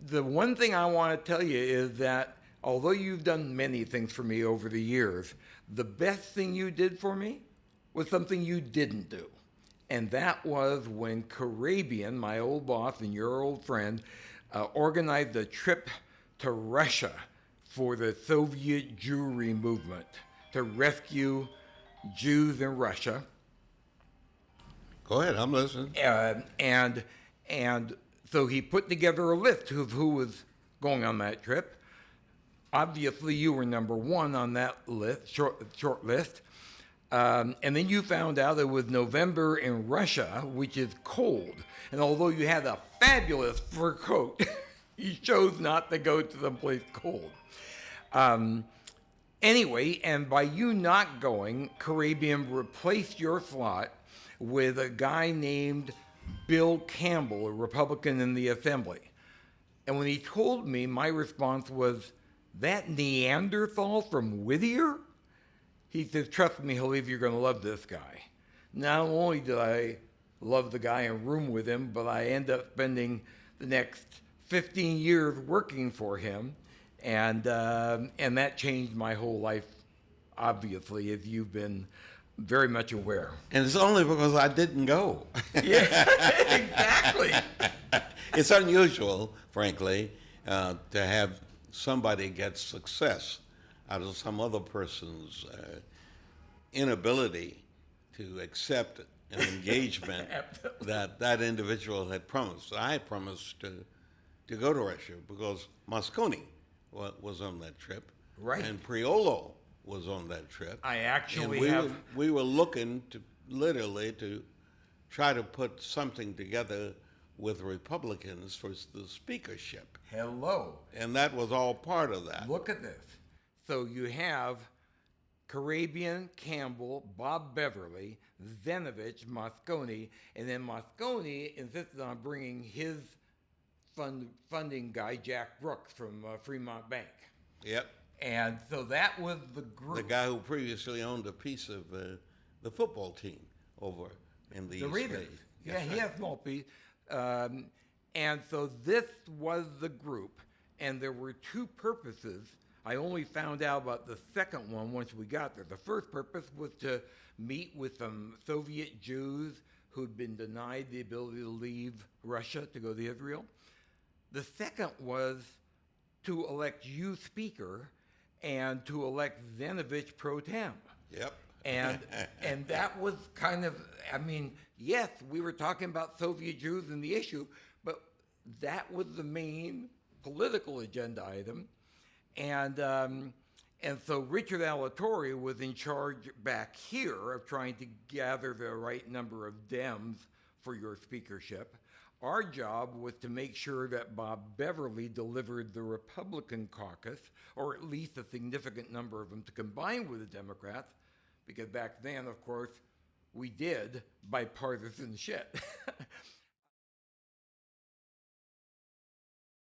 The one thing I want to tell you is that although you've done many things for me over the years, the best thing you did for me was something you didn't do. And that was when Karabian, my old boss and your old friend, organized a trip to Russia for the Soviet Jewry movement to rescue Jews in Russia. Go ahead, I'm listening. And so he put together a list of who was going on that trip. Obviously, you were number one on that list, short list. And then you found out it was November in Russia, which is cold. And although you had a fabulous fur coat, you chose not to go to the place cold. Anyway, and by you not going, Karabian replaced your slot with a guy named Bill Campbell, a Republican in the Assembly. And when he told me, my response was, that Neanderthal from Whittier? He says, trust me, Halif, you're going to love this guy. Not only did I love the guy and room with him, but I ended up spending the next 15 years working for him. And that changed my whole life, obviously, as you've been very much aware. And it's only because I didn't go. Yeah, exactly. It's unusual, frankly, to have somebody get success out of some other person's inability to accept an engagement that individual had promised. I had promised to go to Russia because Moscone was on that trip, right? And Priolo was on that trip. I actually we were looking to literally to try to put something together with Republicans for the speakership. Hello. And that was all part of that. Look at this. So you have Karabian, Campbell, Bob Beverly, Zenovich, Moscone, and then Moscone insisted on bringing his funding guy, Jack Brooks from Fremont Bank. Yep. And so that was the group. The guy who previously owned a piece of the football team over in the East Ravens. Bay. Yeah, That's he right. has small piece. And so this was the group, and there were two purposes. I only found out about the second one once we got there. The first purpose was to meet with some Soviet Jews who'd been denied the ability to leave Russia to go to Israel. The second was to elect you speaker and to elect Zenovich pro tem. Yep. And that was kind of, I mean, yes, we were talking about Soviet Jews and the issue, but that was the main political agenda item. And so Richard Alatorre was in charge back here of trying to gather the right number of Dems for your speakership. Our job was to make sure that Bob Beverly delivered the Republican caucus, or at least a significant number of them, to combine with the Democrats, because back then, of course, we did bipartisan shit.